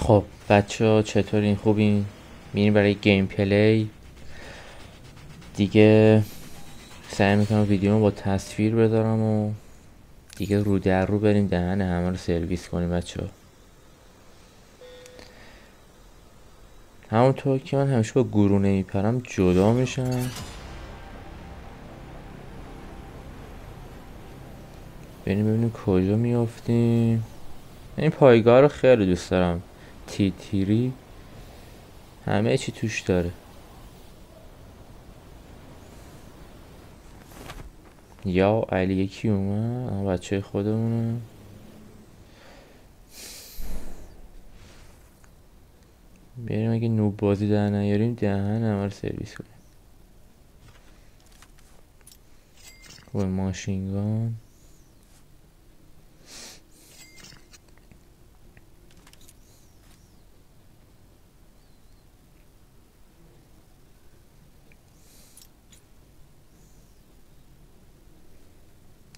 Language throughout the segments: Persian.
خب بچه ها چطورین؟ خوبین؟ میریم برای گیم پلی دیگه. سعی میکنم ویدیو با تصویر بذارم و دیگه رو در رو بریم دهن همه رو سرویس کنیم بچه ها. همونطور که من همیشه با گروه نمیپرم جدا میشم. بریم ببینیم کجا میافتیم. این پایگاه رو خیلی دوست دارم. تیری همه چی توش داره. یا علی یکی اومد، بچه خودمونه. بریم اگه نوب بازی در نیاریم دهن همه رو سرویس کنیم. و ماشینگان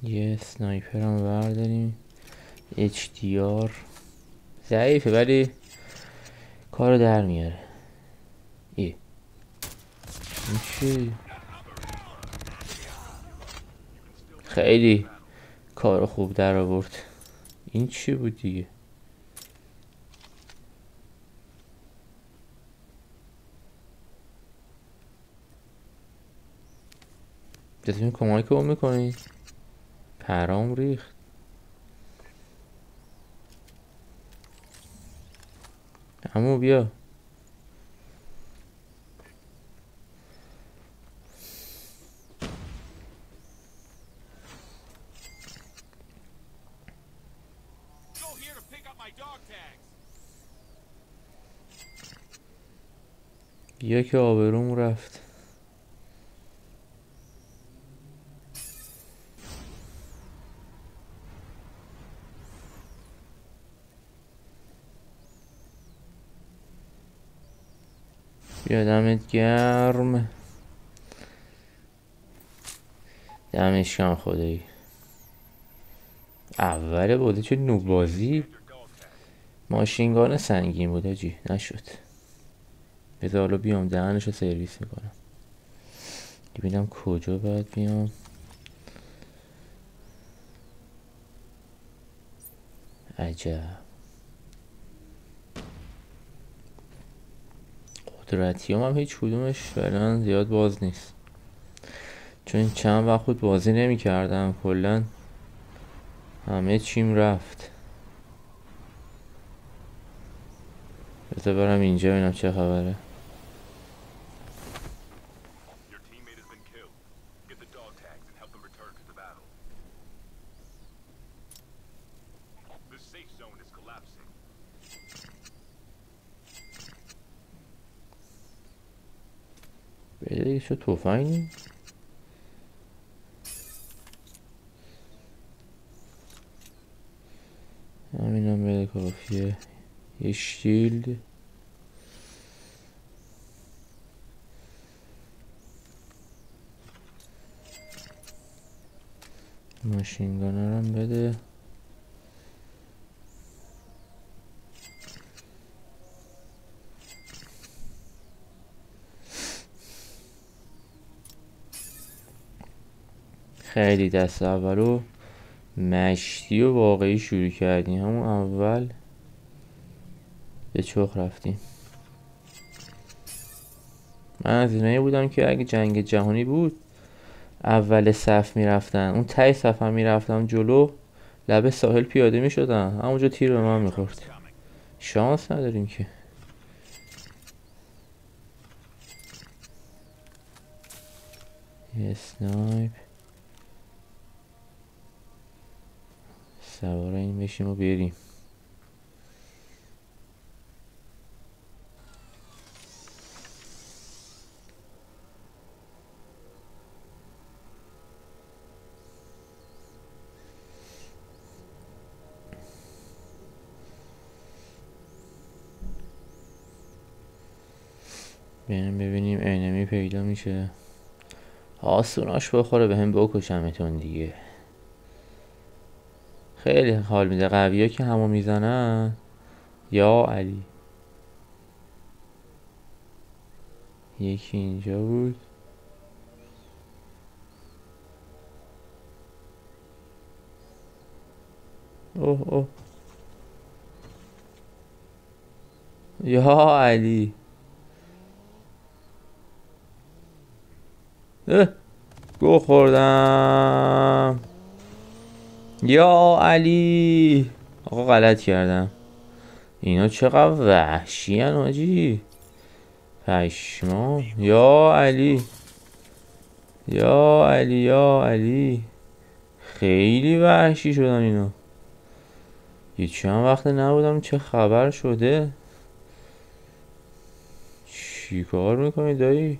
یه سنایپر هم برداریم. HDR ضعیفه ولی کارو در میاره. این چی؟ خیلی کارو خوب در آورد. این چی بود دیگه؟ بتونی کمک رو میکنی؟ پرام ریخت. عمو بیا. بیا که آبروم رفت. بیا دمت گرم. دمش گرم خدایی. اول بوده چه نوبازی. ماشینگان سنگین بود آجی، نشد. بذار حالا بیام دهنشو سرویس میکنم. ببینم کجا باید بیام. عجب قدرتی هم هیچ کدومش فعلا زیاد باز نیست، چون چند وقت بود بازی نمی کردم. کلا همه چیم رفت. بذار برم اینجا ببینم چه خبره. بده دیگه، شو توفنگ نی؟ همینم بده کافیه. یه شیلد. ماشینگانرم بده. خیلی دست اولو مشتی و واقعی شروع کردیم. همون اول به چخ رفتیم. من از اینایی بودم که اگه جنگ جهانی بود اول صف میرفتن، اون ته صف هم میرفتم جلو، لبه ساحل پیاده میشدن، همونجا تیر به من میخورد. شانس نداریم که. یه سنایپ. سوار این بشیم و بریم. بریم ببینیم انمی پیدا میشه. آسوناش بخوره به هم بکشمتون دیگه. خیلی حال میده قویه که همو میزنن. یا علی یکی اینجا بود. اوه اوه یا علی. گو خوردم یا علی. آقا غلط کردم. اینا چقدر وحشی ان حاجی. پشما. یا علی یا علی یا علی. خیلی وحشی شدن اینا. یه چند وقت نبودم چه خبر شده. چی کار میکنی دایی؟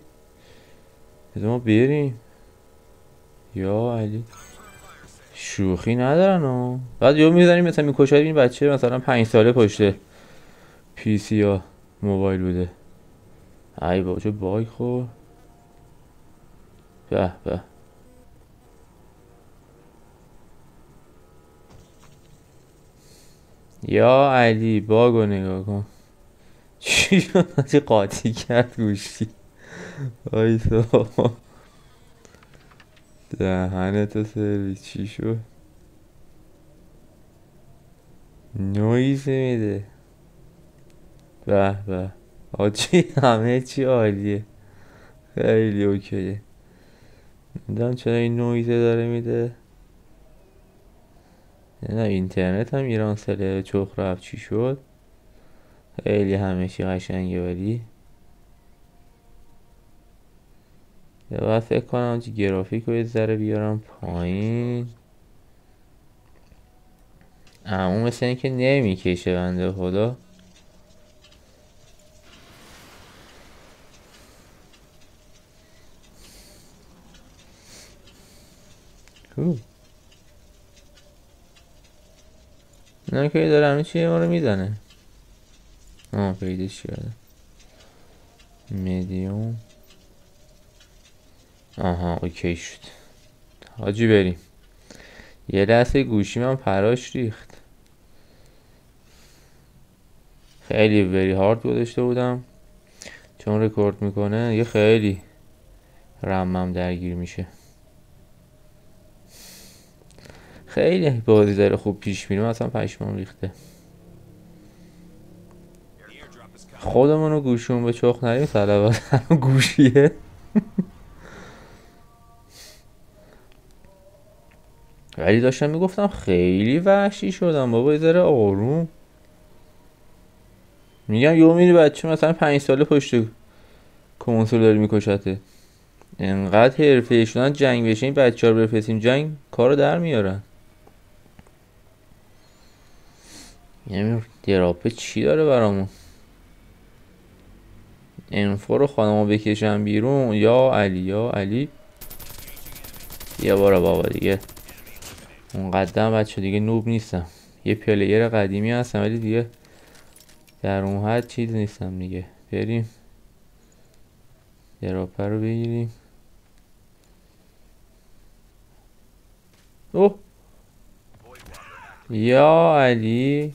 بذار ما بریم. یا علی شوخی ندارن ها. بعد یهو میزنیم مثلا میکشد این بچه مثلا 5 ساله پشته پی سی یا موبایل بوده. ای بابا چه باگ خور. به به. یا علی باگو نگاه کن. چی شد؟ چه قاطی کرد گوشتی. آیسا دهنتو سرویس. چی شد؟ نویز میده. به به آجی همه چی عالیه. خیلی اوکیه. نمیدونم چرا این نویزه داره میده. نه اینترنت هم ایران سله چخ رفت. چی شد؟ خیلی همه چی قشنگه ولی باید فکر کنم چی گرافیک رو یه ذره بیارم پایین. اما مثل این که نمیکشه بنده خدا. نه که داره همه چیه ما رو میزنه. پیداش کردم. میدیوم. آها اوکی شد. حاجی بریم. یه لحظه گوشی من پراش ریخت. خیلی وری هارد گذاشته بودم چون رکورد میکنه یه خیلی رمم درگیر میشه. خیلی بازی داره خوب پیش میرم. اصلا پشمام ریخته. خودمونو گوشیمون به چخ نریم صلوات گوشیه. ولی داشتم میگفتم خیلی وحشی شدم بابا. یه ذره آروم. میگم یهو میری بچه مثلا 5 ساله پشت کنسول داری میکشته. انقدر حرفه‌ای شدن جنگ بشه این بچه ها رو بفرستیم جنگ کارو در میارن. یعنی دراپه چی داره برامون. انفو رو خانمو بکشم بیرون. یا علی یا علی. یه بار بابا دیگه اون قدم بچه دیگه نوب نیستم. یه پلیر قدیمی هستم ولی دیگه در اون حد چیز نیستم دیگه. بریم دراپه رو بگیریم. اوه یا علی.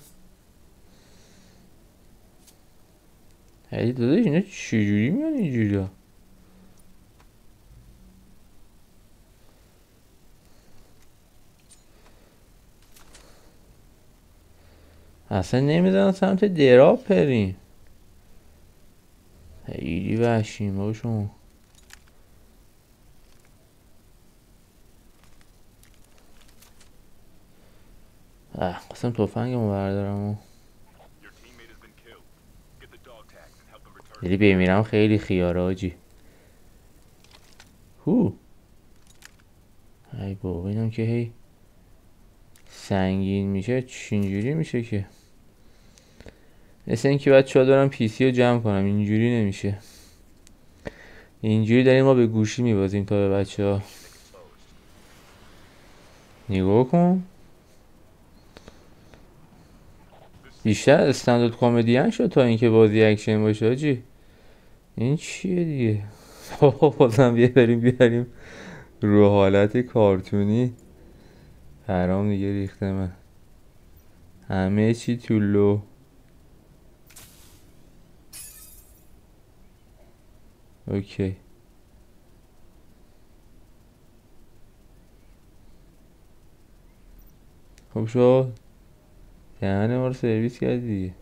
علی داداش اینا چجوری میان اینجوری؟ اصلا نمیدونم سمت دراپ بریم. خیلی وحشیم با شما. قسم توفنگمو بردارم. یعنی بمیرم خیلی خیاره آجی. ای بابا اینم که هی سنگین میشه چینجوری میشه که. مثل این که باید چا دارم پی سی رو جمع کنم. اینجوری نمیشه. اینجوری داریم ما به گوشی میبازیم تا به بچه ها. نگاه کن بیشتر استندارد کمدین شد تا اینکه بازی اکشن باشه آجی. این چیه دیگه؟ بازم بیاریم رو حالت کارتونی. حرام دیگه ریخته من. همه چی تو اوکی. خب شد. دهن ما رو سرویس کردی دیگه.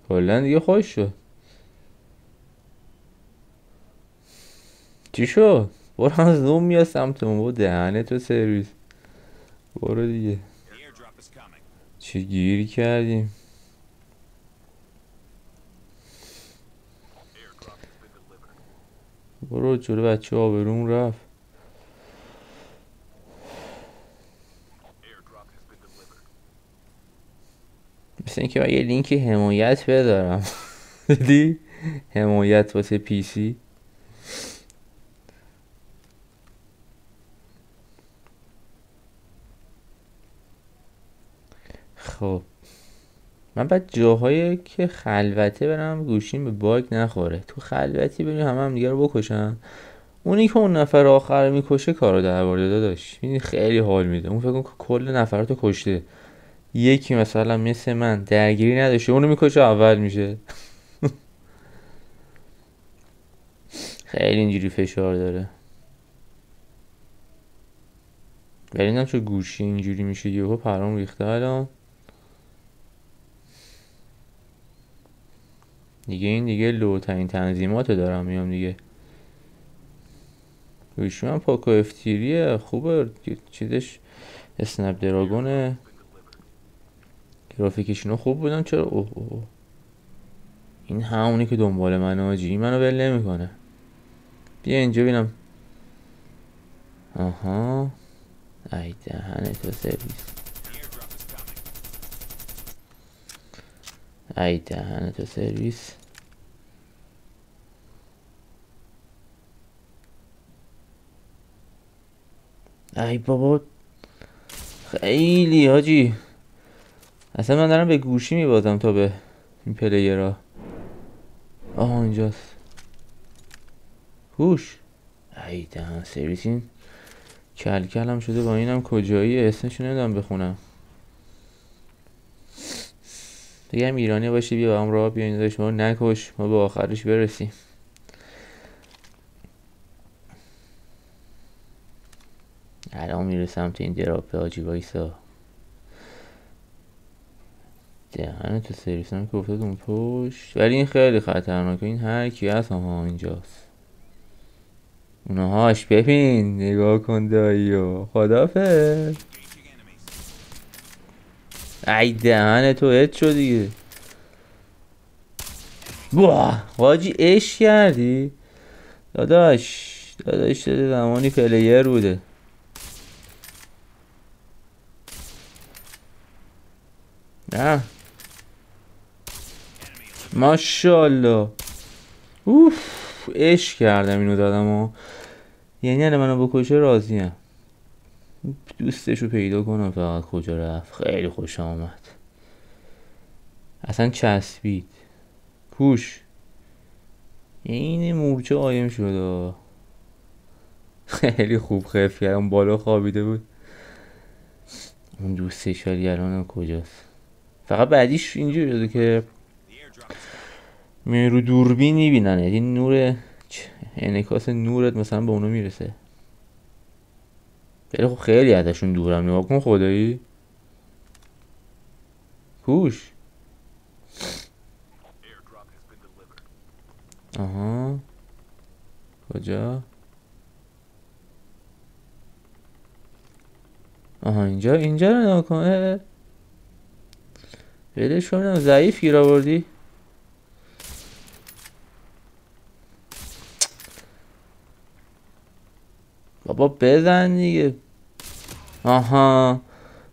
کلا دیگه خوش شد. چی شد؟ برو از زوم میاد سمتمون. با دهنه تو سرویس. برو دیگه. چه گیری کردیم. برو جلو بچه آبروم رفت. مثل اینکه من یه لینک حمایت بدارم. دیدی؟ حمایت واسه پی سی. خب من بعد جاهایی که خلوته برم گوشیم به باگ نخوره. تو خلوتی بریم هم دیگه رو بکشن. اونی که اون نفر آخر میکشه کارو درباره داداش. این خیلی حال میده. اون فکر کن کل نفراتو کشته. یکی مثلا مثل من درگیری نداشته اونو میکشه اول میشه. خیلی اینجوری فشار داره. ولی اینم چه گوشی اینجوری میشه یهو پرام ریخته الان. دیگه این دیگه لوترین تنظیماتو دارم میام دیگه. گوشی من پاکو افتیریه خوبه. چیزش اسنپ دراگونه. گرافیکش اینو خوب بودم. چرا اوه این همونی که دنبال من آجی. این منو ول نمیکنه. بیا اینجا ببینم. آها ای دهنه تو سرویس. ای دهنه تو سرویس. ای بابا خیلی حاجی. اصلا من دارم به گوشی میبازم تا به این پلیرها. آها اینجاست. هوش. ای دهن سرویس. این کل هم شده. با اینم کجایی اسمشو نمیدونم بخونم. دیگه هم ایرانی باشی بیا با هم راه بیاین داشت. ما نکش ما به آخرش برسیم. الان میرسم تو این دراپه آجی وایسا. دهنه تو سرویس هم که افتاد اون پشت. ولی این خیلی خطرناکه. این هر کی هست ها اینجاست. اونهاش ببین نگاه کن داییو. خدافظ. ای دهنه تو هد شد دیگه. واه حاجی عشق کردی داداش. داداش داده زمانی پلیر بوده. نه ماشاءالله. اوف عشق کردم اینو دادم و یعنی الان منو بکشه راضیم. دوستشو پیدا کنم فقط کجا رفت. خیلی خوش آمد. اصلا چسبید. کوش این مورچه قایم شده. خیلی خوب خف کردم. بالا خوابیده بود. اون دوستش ولی الان کجاست. فقط بعدیش اینجوری شده که می رو دوربین میبینن. این نور انعکاس نورت مثلا به اونو میرسه. خیلی خوب. خیلی ازشون دورم. نگاه کن خدایی. کوش. آها کجا. آها اینجا رو نگاه کن. بلش کنم ضعیف گیر آوردی. بابا بزن دیگه. آها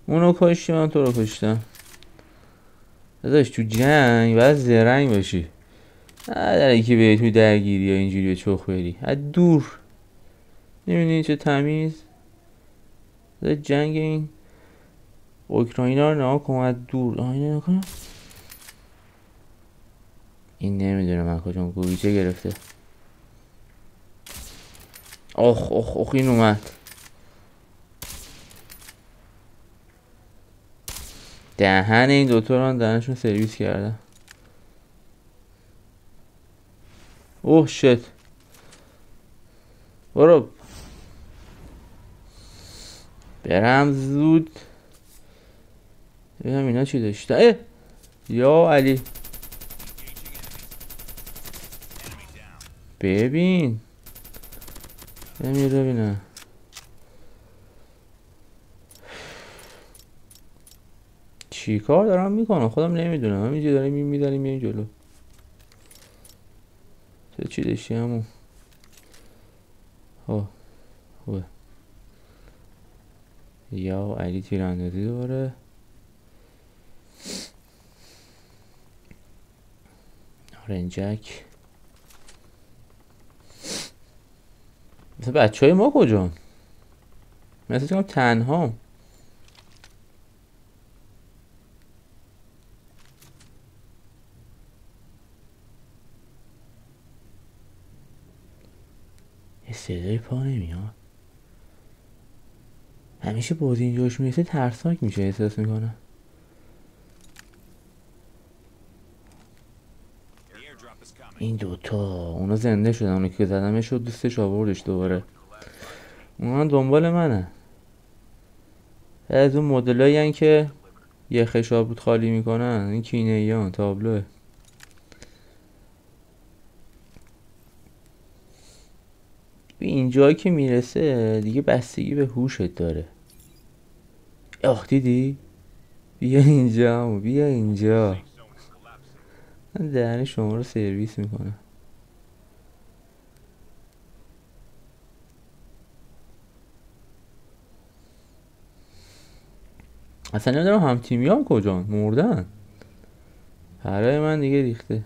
اونو کشتی من تو رو کشتم. داداش تو جنگ باید زرنگ باشی. نداره که بیایی تو درگیری یا اینجوری به چخ بری. از دور. نمیدونی چه تمیز. جنگ این اوکراینا رو نگاه کن از دور. اینو نگاه کن. این نمیدونه من کجام گویچه گرفته. آخ این اومد. دهن این دوتا رو دهنشون سرویس کردن. اوه شت. برو برم زود ببینم اینا چی داشته. یا علی ببین ببینم چی کار دارم میکنم خودم نمیدونم. همینجا داریم میداریم این جلو. تو چی داشتی همون؟ خوبه. یا علی تیراندازی دوباره. رنجک مثل بچه های ما کجا؟ مثل چون تنها صدای پا نمیاد. همیشه بازی اینجاش میرسه ترسناک میشه احساس میکنه. این دوتا اونا زنده شدن. اونو که زدمش شد دوستش آوردش دوباره. اونا دنبال منه. از اون مدلایی هن که یه خشاب خالی میکنن. این کینه‌ایان تابلوه. به اینجایی که میرسه دیگه بستگی به هوشت داره. دیدی؟ بیا اینجا بیا اینجا. من دهن شما رو سرویس میکنم. اصلا نمیدونم هم تیمی هم کجان مردن. برای من دیگه ریخته.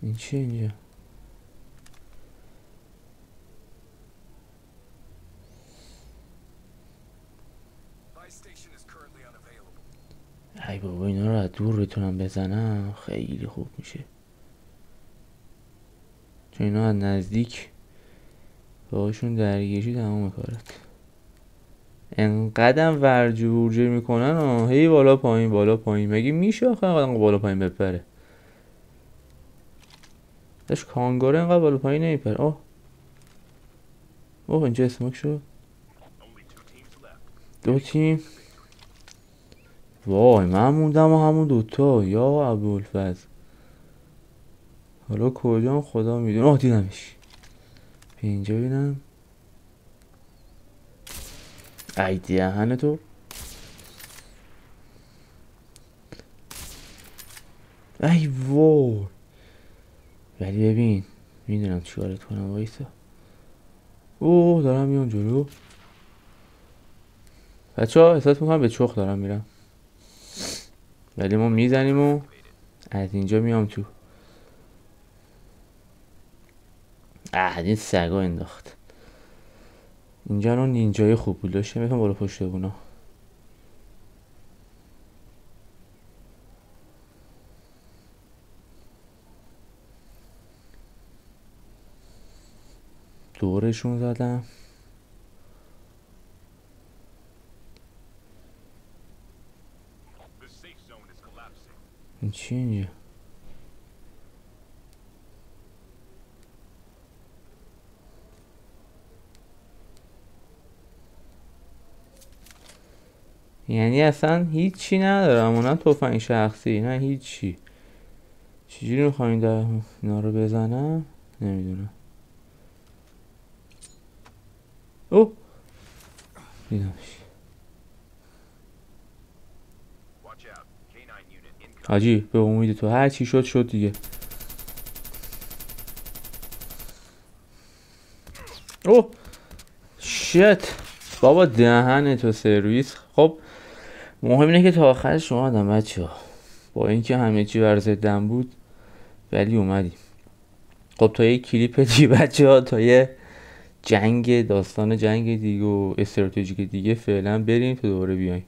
این چیه اینجا؟ ای بابا اینا رو از دور بتونم بزنم خیلی خوب میشه. چون اینا از نزدیک باشون درگیری تمام کارت. انقدرم ورجه ورجه میکنن هی بالا پایین. مگه میشه آخه انقدر بالا پایین بپره؟ داشت کانگاره انقدر بالا پایین نمیپره. اینجا اسموک شد. 2 تیم. وای من موندم و همون دوتا. یا ابوالفضل حالا کجا خدا میدونه. دیدمش. به اینجا ببینم. ای دهن تو. ای وای. ولی ببین میدونم چیکارت کنم. وایسا. دارم میام جلو. بچه‌ها احساس میکنم به چخ دارم میرم. ولی ما میزنیم و از اینجا میام تو. این سگا انداخت. اینجا رو نینجای خوب بود داشته میکنم بالا پشت بونا. دورشون زدم. این چی اینجا؟ یعنی اصلا هیچی ندارم. نه تفنگ شخصی نه هیچی. چجوری میخوایم اینا رو بزنم نمیدونم. دیدمش. حاجی به امید تو هر چی شد دیگه. شت بابا دهن تو سرویس. خب مهم اینه که تا آخرش اومدم بچه ها. با اینکه همه چی بر ضدم بود ولی اومدیم. خب تا یه کلیپ دیگه بچه ها، تا یه داستان جنگ دیگه و استراتژیک دیگه فعلا بریم تا دوباره بیایم.